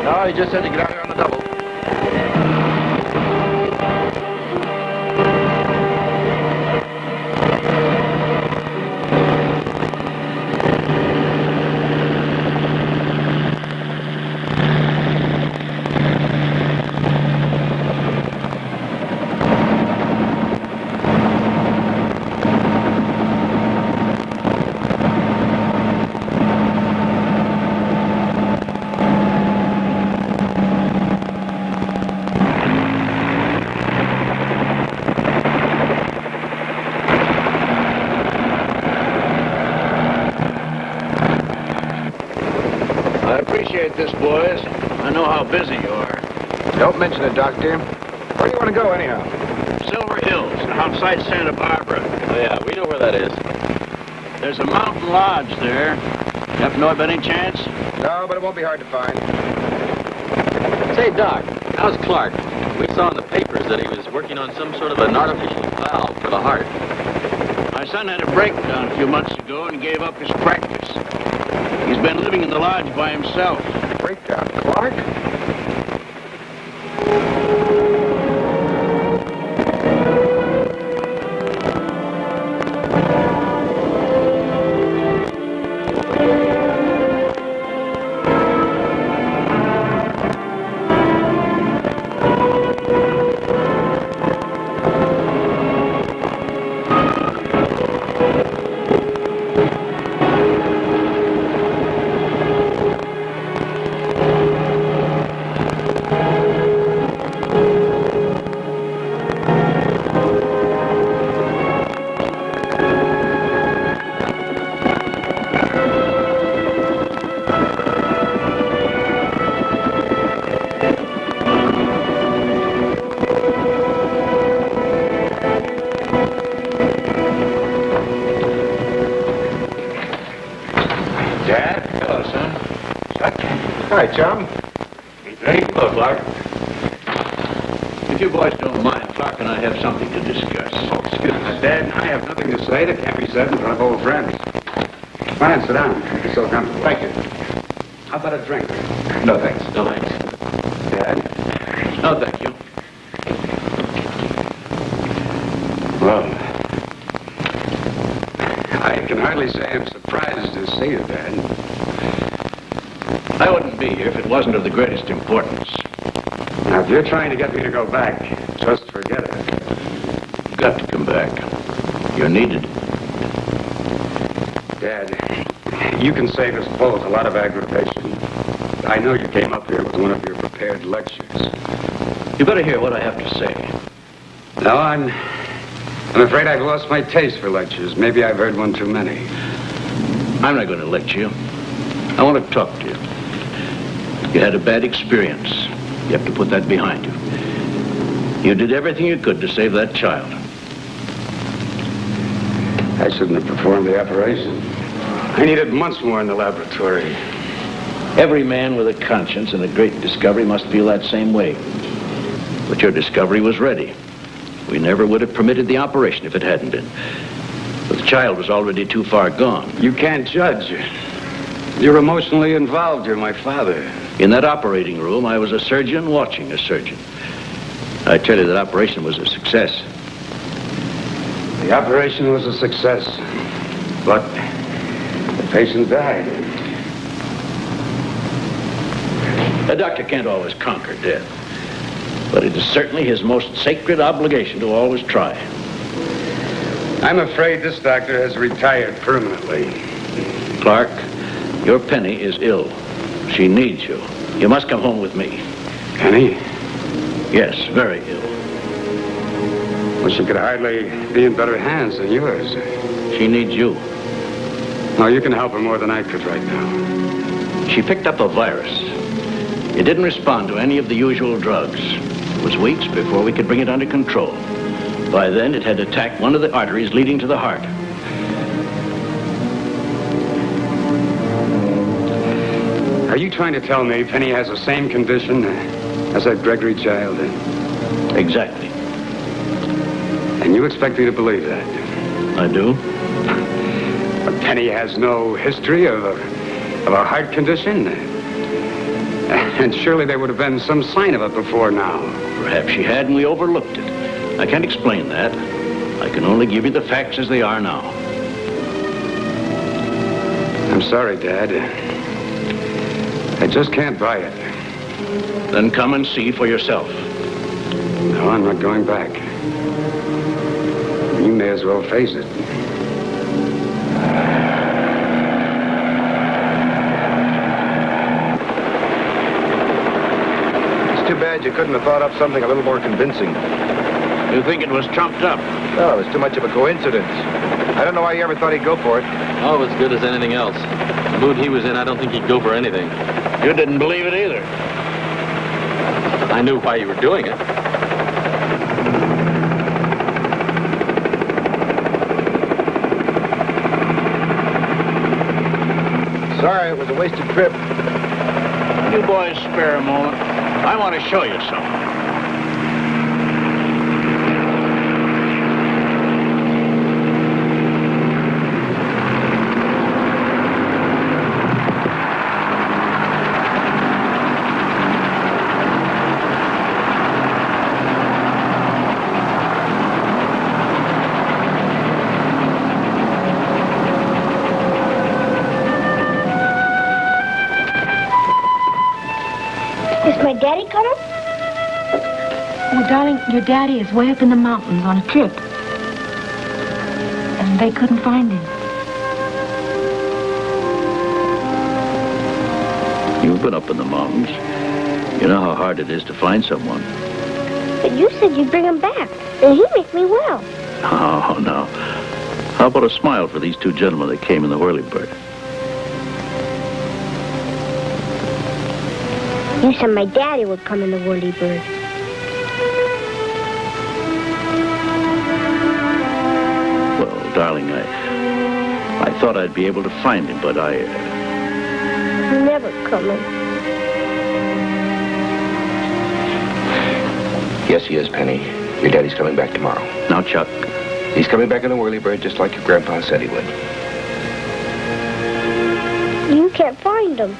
No, he just said to get out here on the double. I appreciate this, boys. I know how busy you are. Don't mention it, Doctor. Where do you want to go, anyhow? Silver Hills, outside Santa Barbara. Oh, yeah, we know where that is. There's a mountain lodge there. You happen to know of any chance? No, but it won't be hard to find. Say, Doc, how's Clark? We saw in the papers that he was working on some sort of an artificial valve for the heart. My son had a breakdown a few months ago and gave up his practice. He's been living in the lodge by himself. Breakdown. Clark? Dad? Hello, son. Hi, chum. Hey, hello, Clark. If you boys don't mind, Clark and I have something to discuss. Oh, excuse me, Dad. I have nothing to say that can't be said in front of old friends. Come on, sit down. You're so comfortable. Thank you. How about a drink? No, thanks. No, thanks. Dad? No, thank you. Well, I can hardly say I'm surprised to see you, Dad. I wouldn't be here if it wasn't of the greatest importance. Now, if you're trying to get me to go back, just forget it. You've got to come back. You're needed. Dad, you can save us both a lot of aggravation. I know you came up here with one of your prepared lectures. You better hear what I have to say. No, I'm afraid I've lost my taste for lectures. Maybe I've heard one too many. I'm not going to lecture you. I want to talk to you. You had a bad experience. You have to put that behind you. You did everything you could to save that child. I shouldn't have performed the operation. I needed months more in the laboratory. Every man with a conscience and a great discovery must feel that same way. But your discovery was ready. We never would have permitted the operation if it hadn't been. But the child was already too far gone. You can't judge. You're emotionally involved. You're my father. In that operating room, I was a surgeon watching a surgeon. I tell you, that operation was a success. The operation was a success, but the patient died. A doctor can't always conquer death, but it is certainly his most sacred obligation to always try. I'm afraid this doctor has retired permanently. Clark, your Penny is ill. She needs you. You must come home with me. Penny? Yes, very ill. Well, she could hardly be in better hands than yours. She needs you. No, you can help her more than I could right now. She picked up a virus. It didn't respond to any of the usual drugs. It was weeks before we could bring it under control. By then, it had attacked one of the arteries leading to the heart. Are you trying to tell me Penny has the same condition as that Gregory child? Exactly. And you expect me to believe that? I do. But Penny has no history of a heart condition? And surely there would have been some sign of it before now. Perhaps she had and we overlooked it. I can't explain that. I can only give you the facts as they are now. I'm sorry, Dad. I just can't buy it. Then come and see for yourself. No, I'm not going back. You may as well face it. It's too bad you couldn't have thought up something a little more convincing. You think it was trumped up? No, it was too much of a coincidence. I don't know why you ever thought he'd go for it. Oh, as good as anything else. The mood he was in, I don't think he'd go for anything. You didn't believe it either. I knew why you were doing it. Sorry, it was a wasted trip. You boys spare a moment. I want to show you something. Is my daddy coming? Oh, darling, your daddy is way up in the mountains on a trip. And they couldn't find him. You've been up in the mountains. You know how hard it is to find someone. But you said you'd bring him back, and he'd make me well. Oh, no. How about a smile for these two gentlemen that came in the Whirlybird? You said my daddy would come in the Whirlybird. Well, darling, I thought I'd be able to find him, but Never coming. Yes, he is, Penny. Your daddy's coming back tomorrow. Now, Chuck. He's coming back in the Whirlybird just like your grandpa said he would. You can't find him.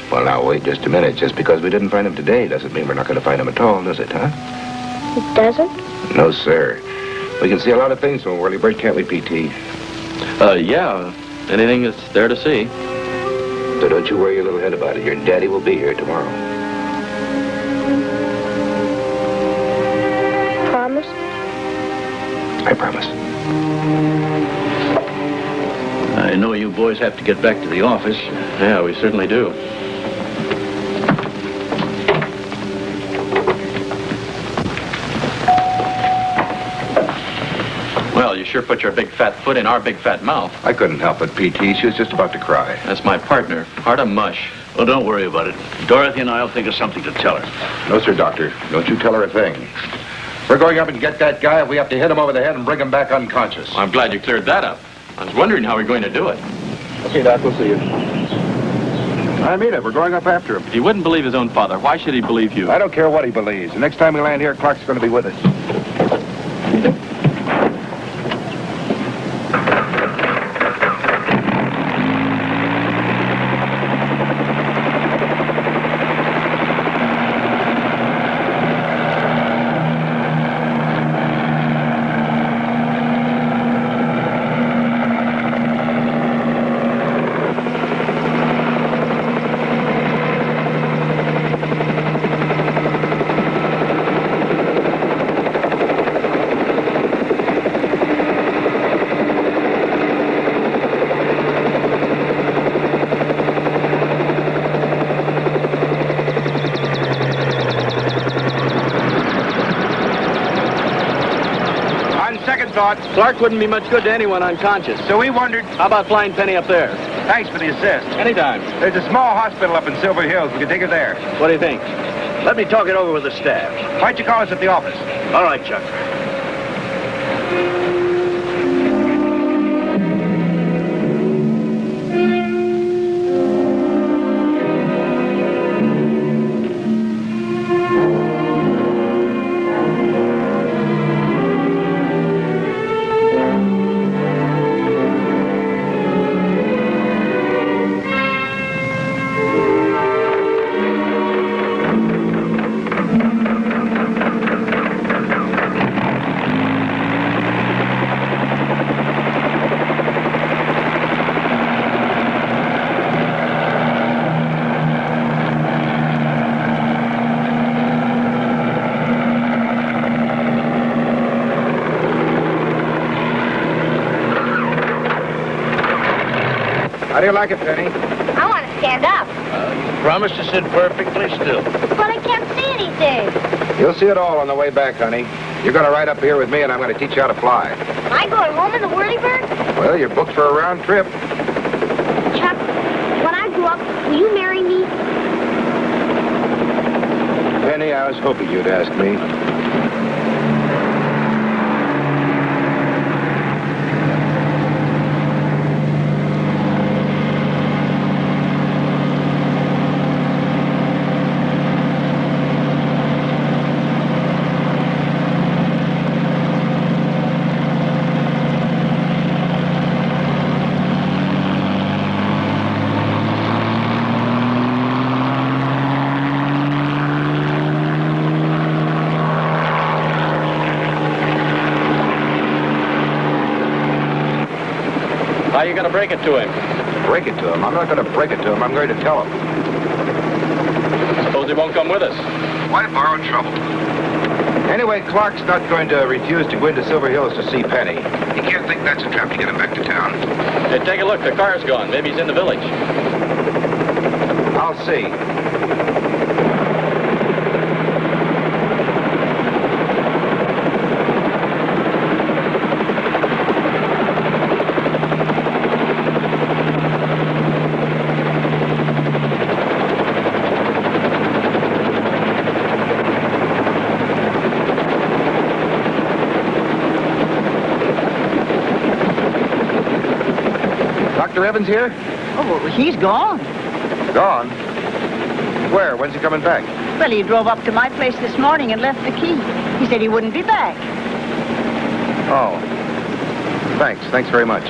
Well, now, wait just a minute. Just because we didn't find him today doesn't mean we're not going to find him at all, does it, huh? It doesn't? No, sir. We can see a lot of things from a Whirlybird, can't we, P.T.? Yeah. Anything that's there to see. So don't you worry your little head about it. Your daddy will be here tomorrow. Promise? I promise. I know you boys have to get back to the office. Yeah, we certainly do. Well, you sure put your big fat foot in our big fat mouth. I couldn't help it, P.T. She was just about to cry. That's my partner, Heart of Mush. Well, don't worry about it. Dorothy and I'll think of something to tell her. No, sir, Doctor. Don't you tell her a thing. We're going up and get that guy if we have to hit him over the head and bring him back unconscious. I'm glad you cleared that up. I was wondering how we're going to do it. Okay, Doc, we'll see you. I mean it. We're going up after him. If he wouldn't believe his own father, why should he believe you? I don't care what he believes. The next time we land here, Clark's going to be with us. Clark wouldn't be much good to anyone unconscious. So we wondered... How about flying Penny up there? Thanks for the assist. Anytime. There's a small hospital up in Silver Hills. We could take her there. What do you think? Let me talk it over with the staff. Why'd you call us at the office? All right, Chuck. How do you like it, Penny? I want to stand up. Promise to sit perfectly still. But I can't see anything. You'll see it all on the way back, honey. You're going to ride up here with me, and I'm going to teach you how to fly. Am I going home in the Whirlybird? Well, you're booked for a round trip. Chuck, when I grow up, will you marry me? Penny, I was hoping you'd ask me. How you gonna break it to him? Break it to him. I'm not going to break it to him. I'm going to tell him. Suppose he won't come with us. Why borrow trouble? Anyway, Clark's not going to refuse to go into Silver Hills to see Penny. He can't think that's a trap to get him back to town. Hey, take a look. The car's gone. Maybe he's in the village. I'll see. Dr. Evans here? Oh, he's gone. Gone? Where? When's he coming back? Well, he drove up to my place this morning and left the key. He said he wouldn't be back. Oh. Thanks. Thanks very much.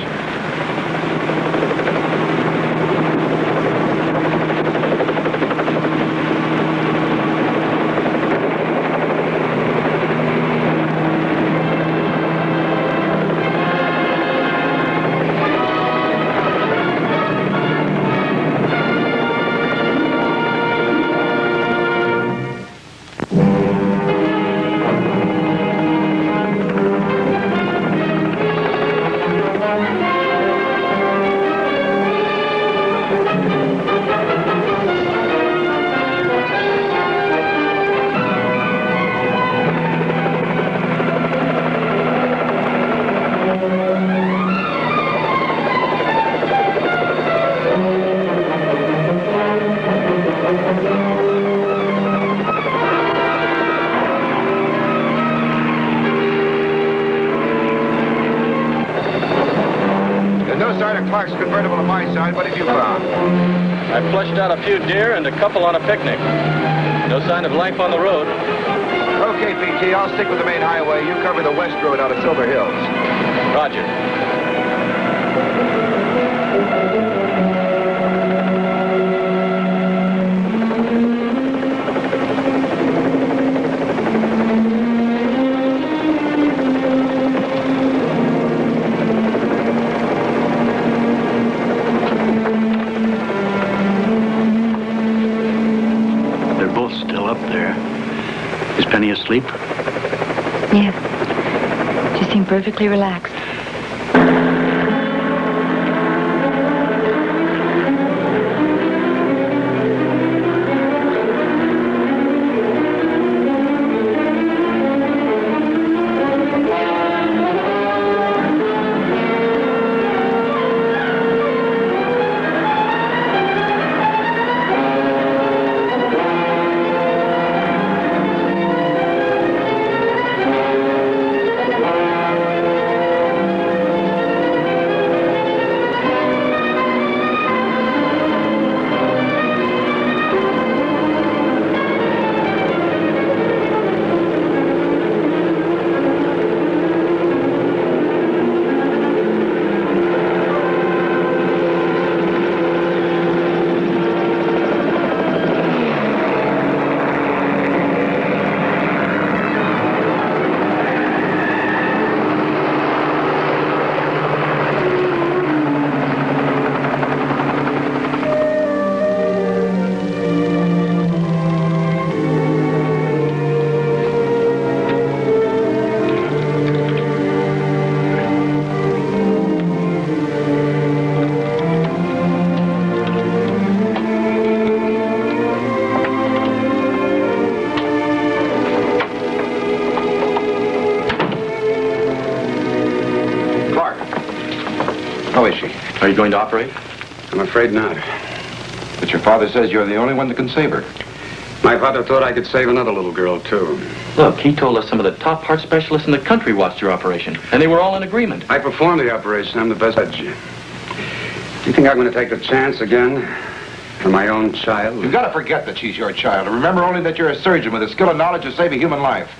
Clark's convertible on my side. What have you found? I flushed out a few deer and a couple on a picnic. No sign of life on the road. Okay, PT, I'll stick with the main highway. You cover the west road out of Silver Hills. Roger. Penny asleep? Yes. She seemed perfectly relaxed. How is she? Are you going to operate? I'm afraid not. But your father says you're the only one that can save her. My father thought I could save another little girl, too. Look, he told us some of the top heart specialists in the country watched your operation, and they were all in agreement. I performed the operation. I'm the best judge. Do you think I'm going to take the chance again for my own child? You've got to forget that she's your child. And remember only that you're a surgeon with the skill and knowledge to save a human life.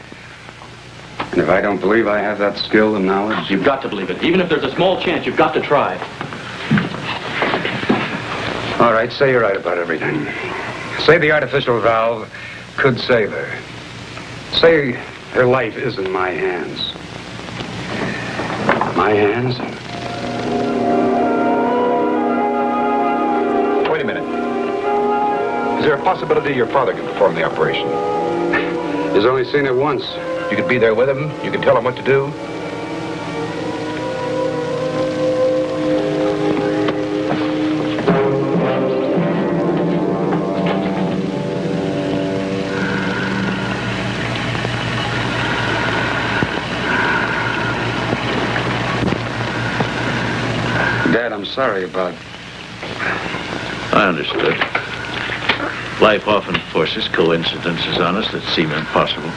And if I don't believe I have that skill and knowledge... You've got to believe it. Even if there's a small chance, you've got to try. All right, say you're right about everything. Say the artificial valve could save her. Say her life is in my hands. My hands? Wait a minute. Is there a possibility your father could perform the operation? He's only seen it once. You could be there with him. You could tell him what to do. Dad, I'm sorry about... I understood. Life often forces coincidences on us that seem impossible.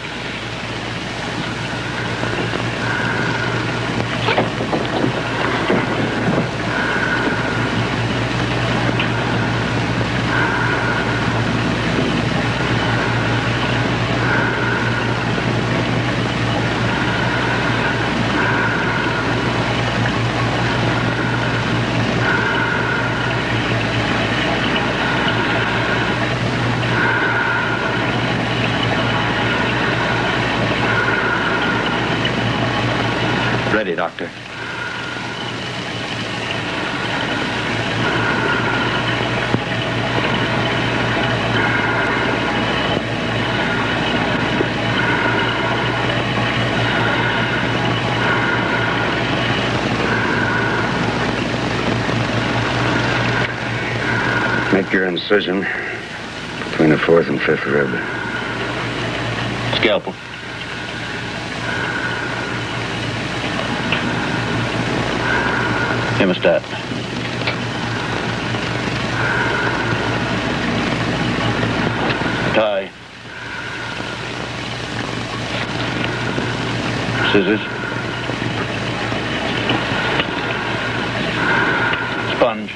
Ready, Doctor. Make your incision between the 4th and 5th rib. Scalpel. Hemostat. Tie. Scissors. Sponge.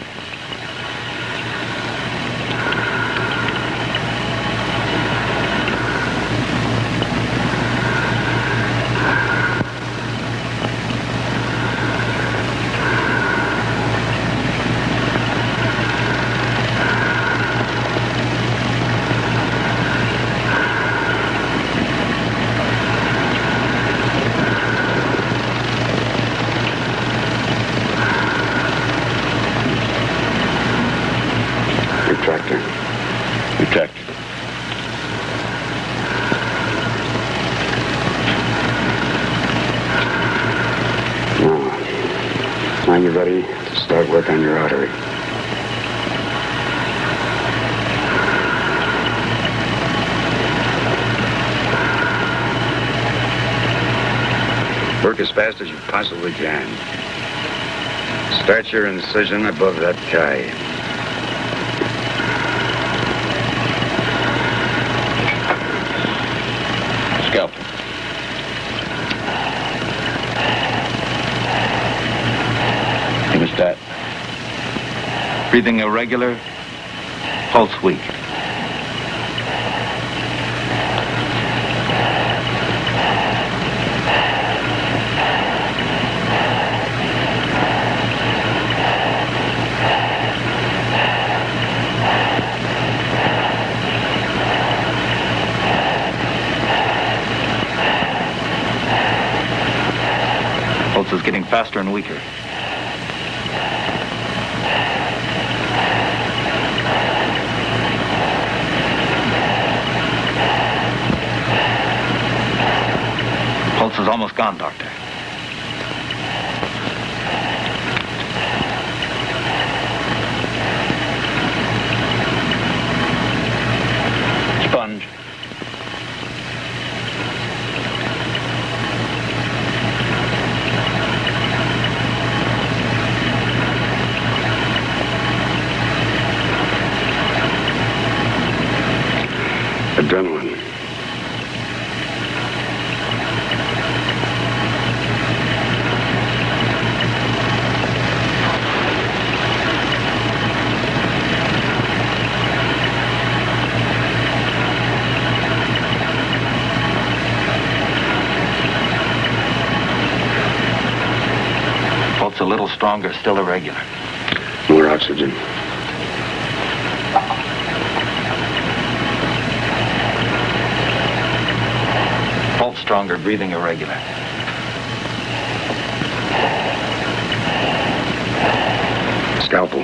Retractor. Retract. Now you're ready to start work on your artery. Work as fast as you possibly can. Start your incision above that tie. Scalpel. Hemostat. Breathing irregular. Pulse weak. Pulse is getting faster and weaker. Pulse is almost gone, Doctor. Sponge. a little stronger, still irregular. More oxygen. Pulse stronger, breathing irregular. Scalpel.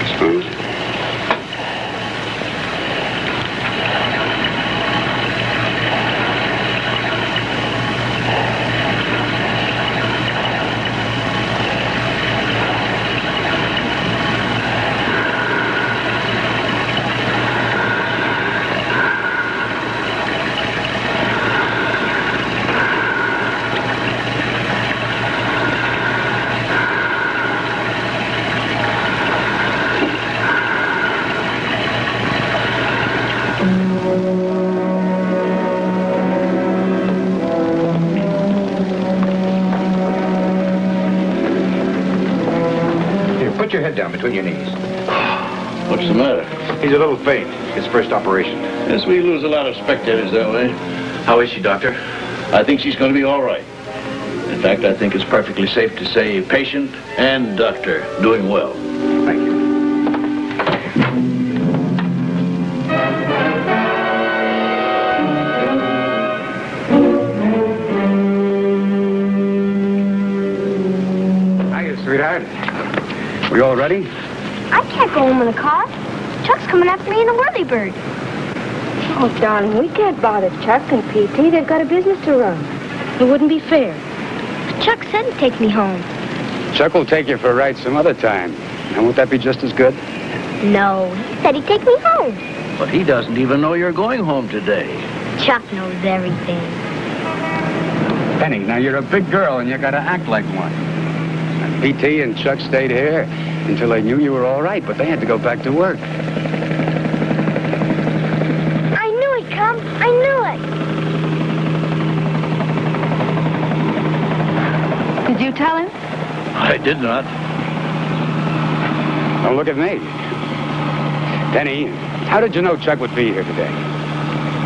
Exposed. Here, put your head down between your knees. What's the matter? He's a little faint. His first operation. Yes, we lose a lot of spectators that way. How is she, Doctor? I think she's going to be all right. In fact, I think it's perfectly safe to say patient and doctor doing well. Thank you. Hiya, sweetheart. We all ready? I can't go home in a car. Chuck's coming after me in a whirlybird. Oh, darling, we can't bother Chuck and P.T. They've got a business to run. It wouldn't be fair. Chuck said he'd take me home. Chuck will take you for a ride some other time. And won't that be just as good? No, he said he'd take me home. But he doesn't even know you're going home today. Chuck knows everything. Penny, now you're a big girl and you gotta act like one. And P.T. and Chuck stayed here until they knew you were all right, but they had to go back to work. I knew he'd come. I knew it. Did you tell him? I did not. Don't look at me. Penny, how did you know Chuck would be here today?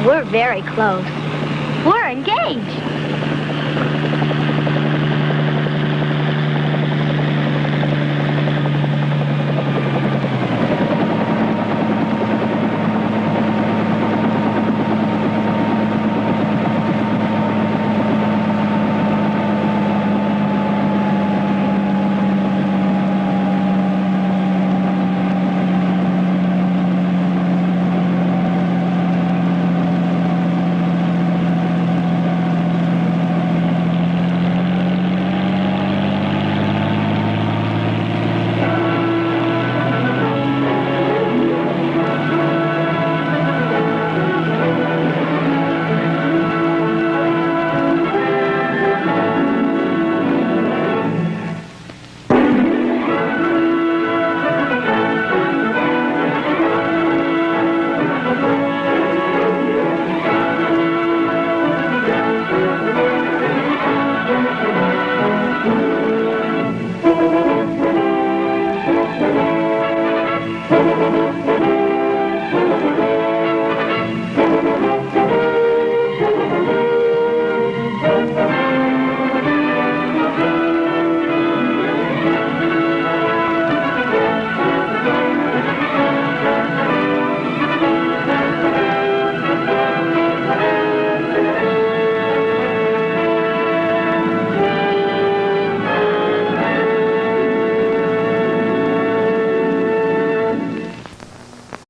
We're very close. We're engaged.